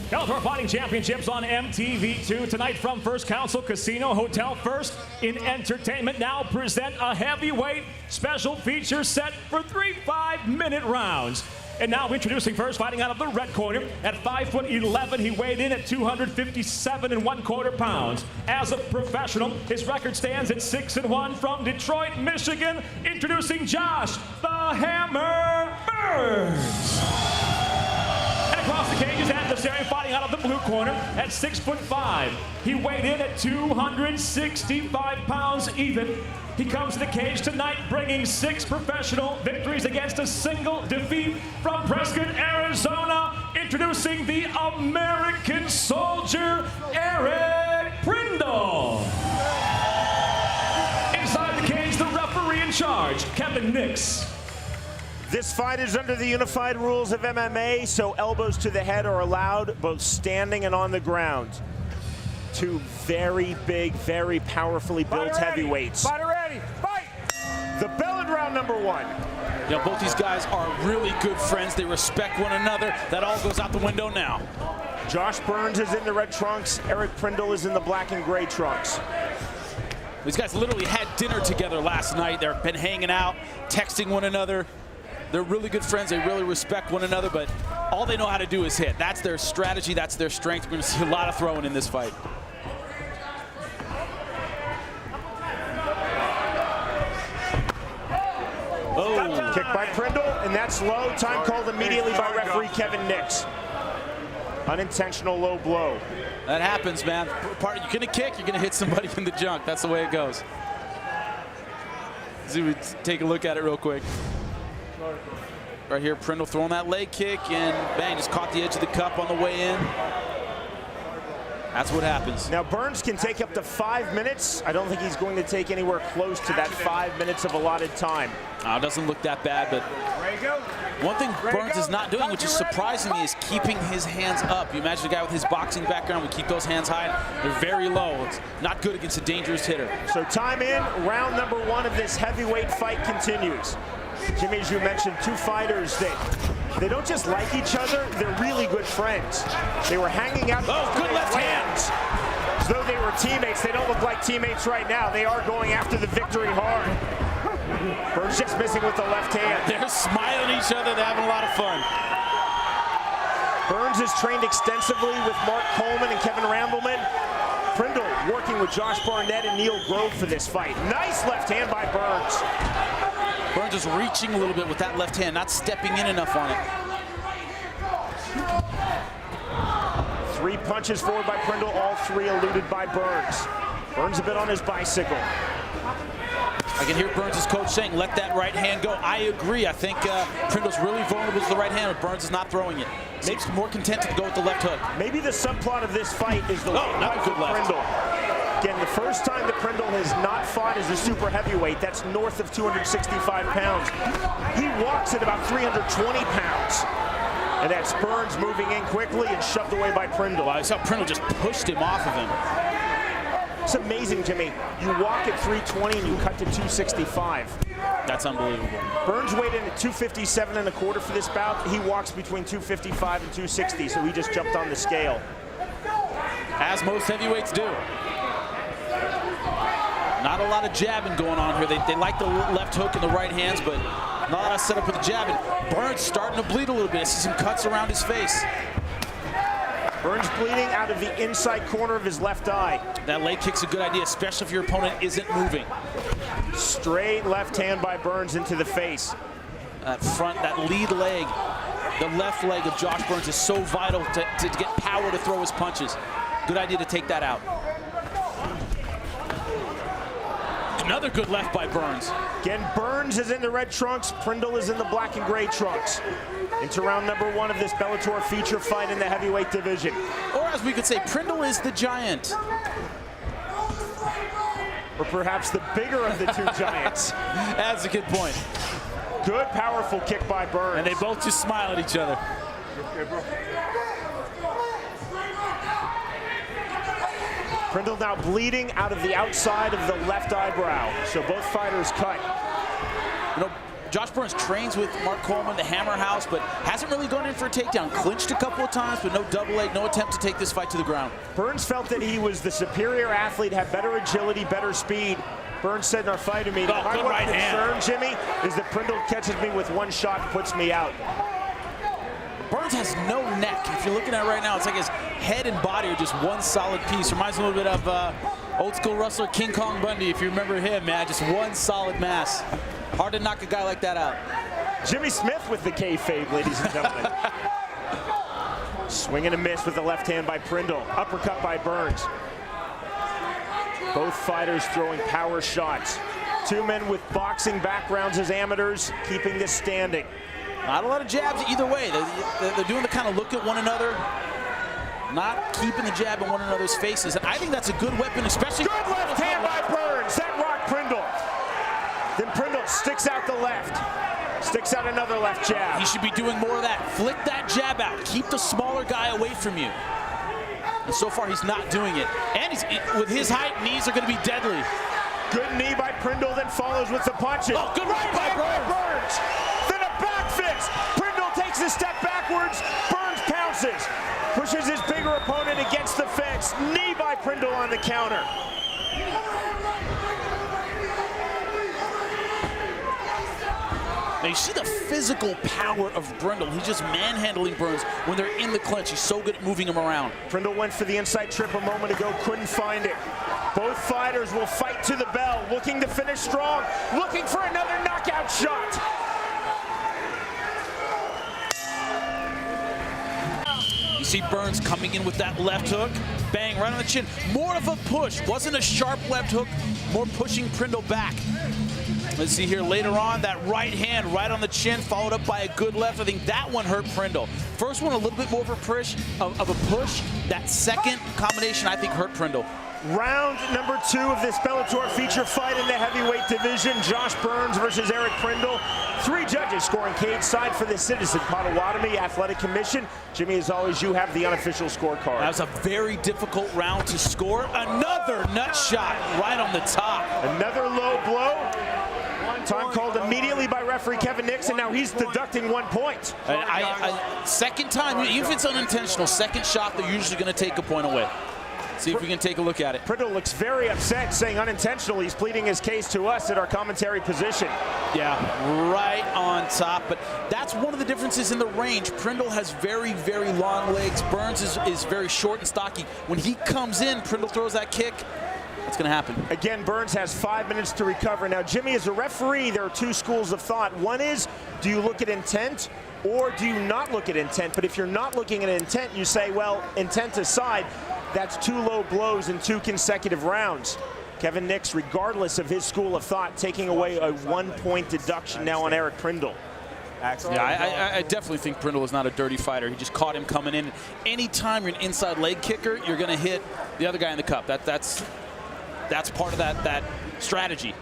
Bellator Fighting Championships on MTV2 tonight from First Council Casino Hotel. First in entertainment, now present a heavyweight special feature set for 3 5-minute rounds. And now introducing first, fighting out of the red corner at 5'11", he weighed in at 257 1/4 pounds. As a professional, his record stands at 6-1 from Detroit, Michigan. Introducing Josh the Hammer Burns. Across the cage is adversary fighting out of the blue corner at 6'5". He weighed in at 265 pounds even. He comes to the cage tonight bringing 6 professional victories against a single defeat from Prescott, Arizona. Introducing the American Soldier, Prindle. Inside the cage, the referee in charge, Kevin Nix. This fight is under the unified rules of MMA, so elbows to the head are allowed, both standing and on the ground. 2 very big, very powerfully built heavyweights. Fighter ready, fight! The bell at round number 1. You know, both these guys are really good friends. They respect one another. That all goes out the window now. Josh Burns is in the red trunks. Prindle is in the black and gray trunks. These guys literally had dinner together last night. They've been hanging out, texting one another. They're really good friends. They really respect one another, but all they know how to do is hit. That's their strategy. That's their strength. We're going to see a lot of throwing in this fight. Oh. Kick by Prindle, and that's low. Time called immediately by referee Kevin Nix. Unintentional low blow. That happens, man. You're going to kick, you're going to hit somebody in the junk. That's the way it goes. Let's see, we take a look at it real quick. Right here, Prindle throwing that leg kick, and bang, just caught the edge of the cup on the way in. That's what happens. Now, Burns can take up to 5 minutes. I don't think he's going to take anywhere close to that 5 minutes of allotted time. It doesn't look that bad, but one thing Burns is not doing, which is surprising me, is keeping his hands up. You imagine a guy with his boxing background would keep those hands high. They're very low. It's not good against a dangerous hitter. So time in, round number 1 of this heavyweight fight continues. Jimmy, as you mentioned, 2 fighters that they don't just like each other, they're really good friends. They were hanging out. Oh, good left hands. As though they were teammates. They don't look like teammates right now. They are going after the victory hard. Burns just missing with the left hand. They're smiling at each other. They're having a lot of fun. Burns has trained extensively with Mark Coleman and Kevin Rambleman. Prindle working with Josh Barnett and Neil Grove for this fight. Nice left hand by Burns. Burns is reaching a little bit with that left hand, not stepping in enough on it. 3 punches forward by Prindle, all 3 eluded by Burns. Burns a bit on his bicycle. I can hear Burns' coach saying, let that right hand go. I agree. I think Prindle's really vulnerable to the right hand, but Burns is not throwing it. Makes more content to go with the left hook. Maybe the subplot of this fight is the not a good left. Prindle. Again, the first time that Prindle has not fought as a super heavyweight, that's north of 265 pounds. He walks at about 320 pounds. And that's Burns moving in quickly and shoved away by Prindle. I saw Prindle just pushed him off of him. It's amazing, Jimmy. You walk at 320 and you cut to 265. That's unbelievable. Burns weighed in at 257 1/4 for this bout. He walks between 255 and 260, so he just jumped on the scale. As most heavyweights do. Not a lot of jabbing going on here. They like the left hook and the right hands, but not a lot of setup with the jab. And Burns starting to bleed a little bit. I see some cuts around his face. Burns bleeding out of the inside corner of his left eye. That leg kick's a good idea, especially if your opponent isn't moving. Straight left hand by Burns into the face. That front, that lead leg, the left leg of Josh Burns is so vital to get power to throw his punches. Good idea to take that out. Another good left by Burns. Again, Burns is in the red trunks. Prindle is in the black and gray trunks. Into round number 1 of this Bellator feature fight in the heavyweight division. Or as we could say, Prindle is the giant. Or perhaps the bigger of the 2 giants. That's a good point. Good, powerful kick by Burns. And they both just smile at each other. Okay, bro. Prindle now bleeding out of the outside of the left eyebrow. So both fighters cut. You know, Josh Burns trains with Mark Coleman, the Hammer House, but hasn't really gone in for a takedown. Clinched a couple of times, but no double leg, no attempt to take this fight to the ground. Burns felt that he was the superior athlete, had better agility, better speed. Burns said in our fighting meeting, my one concern, Jimmy, is that Prindle catches me with one shot and puts me out. Burns has no neck. If you're looking at it right now, it's like his head and body are just one solid piece. Reminds me a little bit of old school wrestler King Kong Bundy, if you remember him, man. Just one solid mass. Hard to knock a guy like that out. Jimmy Smith with the kayfabe, ladies and gentlemen. Swing and a miss with the left hand by Prindle. Uppercut by Burns. Both fighters throwing power shots. Two men with boxing backgrounds as amateurs, keeping this standing. Not a lot of jabs either way. They're doing the kind of look at one another, not keeping the jab in one another's faces. And I think that's a good weapon, especially. Good left hand by Burns. That rocked Prindle. Then Prindle sticks out the left. Sticks out another left jab. He should be doing more of that. Flick that jab out. Keep the smaller guy away from you. And so far, he's not doing it. And with his height, knees are going to be deadly. Good knee by Prindle, then follows with the punches. Oh, good right by Burns. Then a back fist. Prindle takes a step backwards. Burns pounces. Pushes his bigger opponent against the fence. Knee by Prindle on the counter. Now you see the physical power of Prindle. He's just manhandling Burns when they're in the clinch. He's so good at moving him around. Prindle went for the inside trip a moment ago, couldn't find it. Both fighters will fight to the bell, looking to finish strong, looking for another knockout shot. You see Burns coming in with that left hook. Bang, right on the chin. More of a push. Wasn't a sharp left hook, more pushing Prindle back. Let's see here later on, that right hand right on the chin, followed up by a good left. I think that one hurt Prindle. First one, a little bit more of a push. That second combination, I think, hurt Prindle. Round number 2 of this Bellator feature fight in the heavyweight division. Josh Burns versus Eric Prindle. 3 judges scoring cage side for the Citizen Potawatomi Athletic Commission. Jimmy, as always, you have the unofficial scorecard. That was a very difficult round to score. Another nut shot right on the top. Another low blow. Time called immediately by referee Kevin Nixon. Now he's deducting 1 point. Second time, even if it's unintentional, second shot, they're usually going to take a point away. See if we can take a look at it. Prindle looks very upset, saying unintentional. He's pleading his case to us at our commentary position. Yeah, right on top. But that's one of the differences in the range. Prindle has very, very long legs. Burns is very short and stocky. When he comes in, Prindle throws that kick. What's going to happen? Again, Burns has 5 minutes to recover. Now, Jimmy, as a referee, there are 2 schools of thought. One is, do you look at intent or do you not look at intent? But if you're not looking at intent, you say, well, intent aside, that's 2 low blows in 2 consecutive rounds. Kevin Nix, regardless of his school of thought, taking away a 1-point deduction now on Eric Prindle. Yeah, I definitely think Prindle is not a dirty fighter. He just caught him coming in. Anytime you're an inside leg kicker, you're going to hit the other guy in the cup. That's part of that strategy.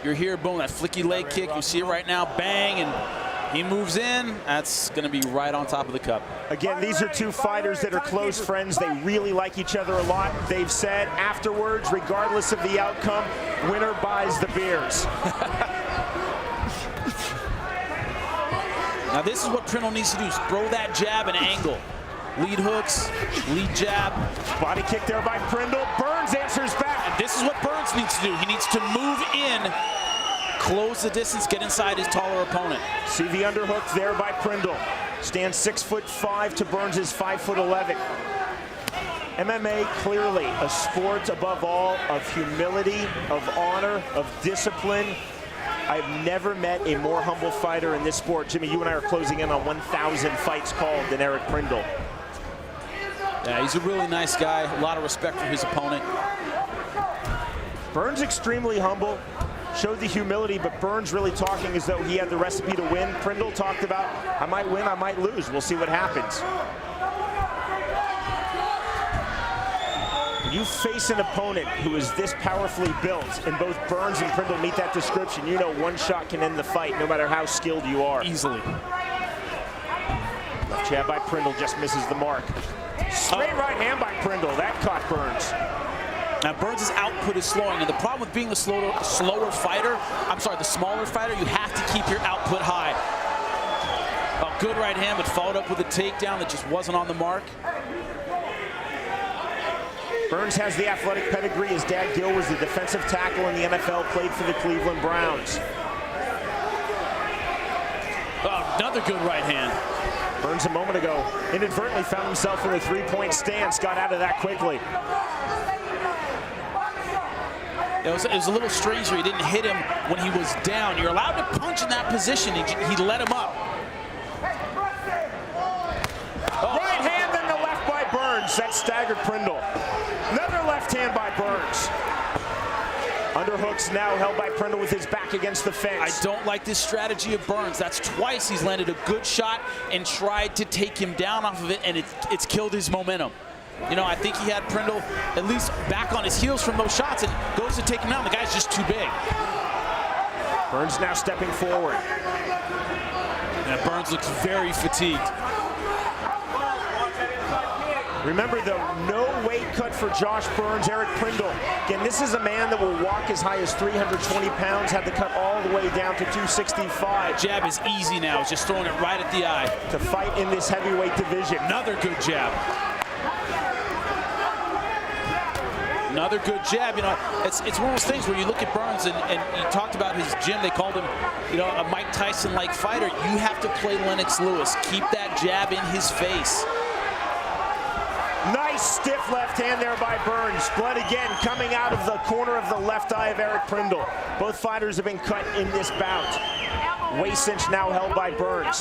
You're here, boom, that flicky leg kick. You see it right now, bang, and he moves in. That's going to be right on top of the cup. Again, these are 2 fighters that are close friends. They really like each other a lot. They've said afterwards, regardless of the outcome, winner buys the beers. Now this is what Prindle needs to do, is throw that jab and angle. Lead hooks, lead jab. Body kick there by Prindle. Burns answers back. And this is what Burns needs to do. He needs to move in, close the distance, get inside his taller opponent. See the underhook there by Prindle. Stands 6'5" to Burns' 5'11". MMA, clearly a sport above all of humility, of honor, of discipline. I've never met a more humble fighter in this sport. Jimmy, you and I are closing in on 1,000 fights called than Eric Prindle. Yeah, he's a really nice guy. A lot of respect for his opponent. Burns extremely humble, showed the humility, but Burns really talking as though he had the recipe to win. Prindle talked about, I might win, I might lose. We'll see what happens. When you face an opponent who is this powerfully built, and both Burns and Prindle meet that description, you know one shot can end the fight, no matter how skilled you are. Easily. Left jab by Prindle just misses the mark. Straight right hand by Prindle. That caught Burns. Now Burns' output is slowing, and the problem with being the smaller fighter, you have to keep your output high. Oh, good right hand, but followed up with a takedown that just wasn't on the mark. Burns has the athletic pedigree. His dad, Gil, was the defensive tackle in the NFL, played for the Cleveland Browns. Oh, another good right hand. Burns a moment ago inadvertently found himself in a three-point stance, got out of that quickly. It was a little strange where he didn't hit him when he was down. You're allowed to punch in that position. He let him up. Oh. Right hand and the left by Burns. That staggered Prindle. Another left hand by Burns. Underhooks now held by Prindle with his back against the fence. I don't like this strategy of Burns. That's twice he's landed a good shot and tried to take him down off of it, and it's killed his momentum. You know, I think he had Prindle at least back on his heels from those shots, and goes to take him down. The guy's just too big. Burns now stepping forward. And Burns looks very fatigued. Remember, though, no weight cut for Josh Burns, Eric Prindle. Again, this is a man that will walk as high as 320 pounds, had to cut all the way down to 265. Jab is easy now. It's just throwing it right at the eye. To fight in this heavyweight division. Another good jab. Another good jab. You know, it's one of those things where you look at Burns and you talked about his gym. They called him, you know, a Mike Tyson-like fighter. You have to play Lennox Lewis. Keep that jab in his face. Nice stiff left hand there by Burns. Blood again coming out of the corner of the left eye of Eric Prindle. Both fighters have been cut in this bout. Waist cinch now held by Burns.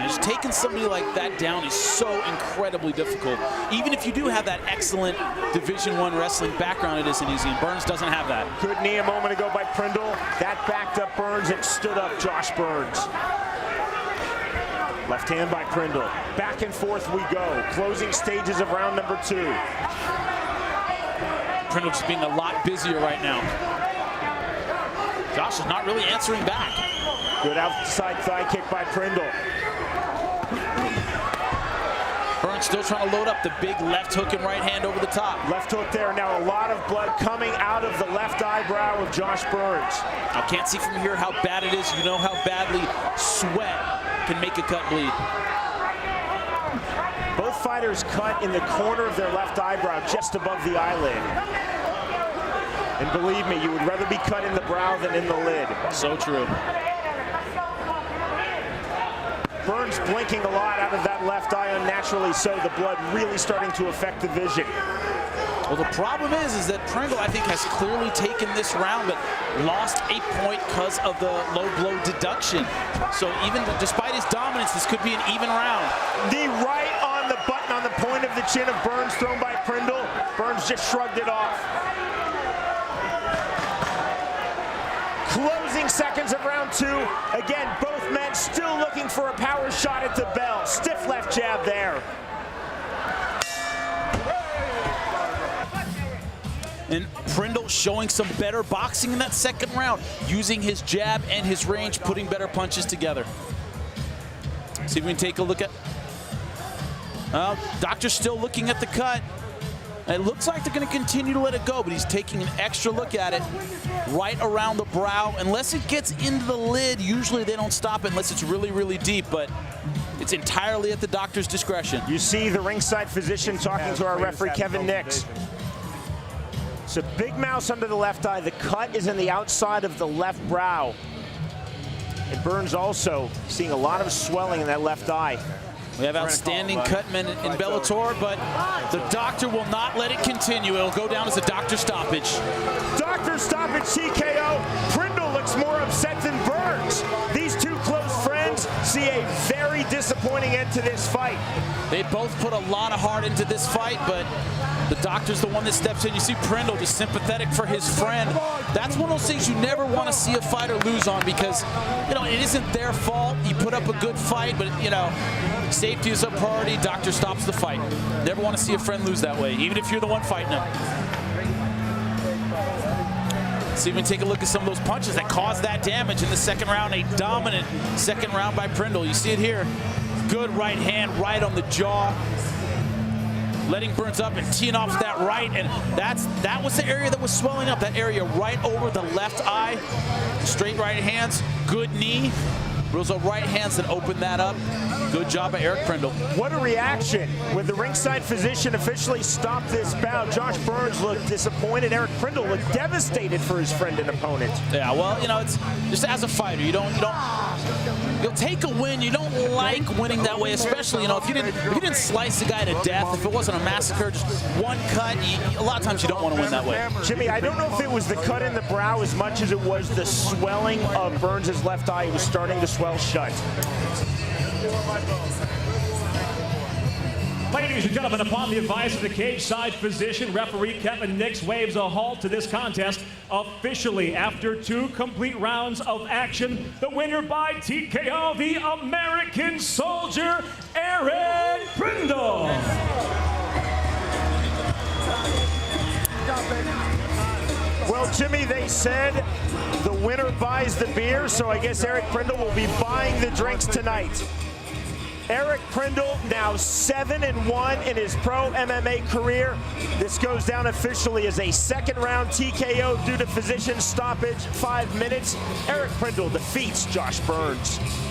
Just taking somebody like that down is so incredibly difficult. Even if you do have that excellent Division I wrestling background, it isn't easy, and Burns doesn't have that. Good knee a moment ago by Prindle. That backed up Burns and stood up Josh Burns. Left hand by Prindle. Back and forth we go. Closing stages of round number 2. Prindle just being a lot busier right now. Josh is not really answering back. Good outside thigh kick by Prindle. Burns still trying to load up the big left hook and right hand over the top. Left hook there. Now a lot of blood coming out of the left eyebrow of Josh Burns. I can't see from here how bad it is. You know how badly sweat can make a cut bleed. Both fighters cut in the corner of their left eyebrow, just above the eyelid. And believe me, you would rather be cut in the brow than in the lid. So true. Burns blinking a lot out of that left eye, unnaturally so. The blood really starting to affect the vision. Well, the problem is that Prindle, I think, has clearly taken this round, but lost a point because of the low blow deduction. So even despite his dominance, this could be an even round. Knee right on the button, on the point of the chin of Burns, thrown by Prindle. Burns just shrugged it off. Closing seconds of round 2. Again, both men still looking for a power shot at the bell. Stiff left jab there. And Prindle showing some better boxing in that second round, using his jab and his range, putting better punches together. See if we can take a look at... Doctor's still looking at the cut. It looks like they're going to continue to let it go, but he's taking an extra look at it right around the brow. Unless it gets into the lid, usually they don't stop it unless it's really, really deep, but it's entirely at the doctor's discretion. You see the ringside physician talking to our referee, Kevin Nix. So big mouse under the left eye. The cut is in the outside of the left brow. And Burns also seeing a lot of swelling in that left eye. We have outstanding cutmen in Bellator, but the doctor will not let it continue. It'll go down as a doctor stoppage. Doctor stoppage, TKO. Prindle looks more upset than Burns. These two close friends see a very disappointing end to this fight. They both put a lot of heart into this fight, but the doctor's the one that steps in. You see Prindle just sympathetic for his friend. That's one of those things you never want to see a fighter lose on because, you know, it isn't their fault. He put up a good fight, but, you know, safety is a priority. Doctor stops the fight. Never want to see a friend lose that way, even if you're the one fighting him. See if we can take a look at some of those punches that caused that damage in the second round. A dominant second round by Prindle. You see it here. Good right hand right on the jaw. letting Burns up and teeing off that right, and that was the area that was swelling up, that area right over the left eye. Straight right hands, good knee. Those are right hands that opened that up. Good job by Eric Prindle. What a reaction. When the ringside physician officially stopped this bout, Josh Burns looked disappointed. Eric Prindle looked devastated for his friend and opponent. Yeah, well, you know, it's just as a fighter, you'll take a win. You don't like winning that way, especially, you know, if you didn't slice the guy to death, if it wasn't a massacre, just one cut, a lot of times you don't want to win that way. Jimmy, I don't know if it was the cut in the brow as much as it was the swelling of Burns' left eye. It was starting to swell shut. Ladies and gentlemen, upon the advice of the cage side physician, referee Kevin Nix waves a halt to this contest. Officially, after 2 complete rounds of action, the winner by TKO, the American Soldier, Eric Prindle. Well, Jimmy, they said the winner buys the beer, so I guess Eric Prindle will be buying the drinks tonight. Eric Prindle now 7-1 in his pro MMA career. This goes down officially as a second-round TKO due to physician stoppage, 5 minutes. Eric Prindle defeats Josh Burns.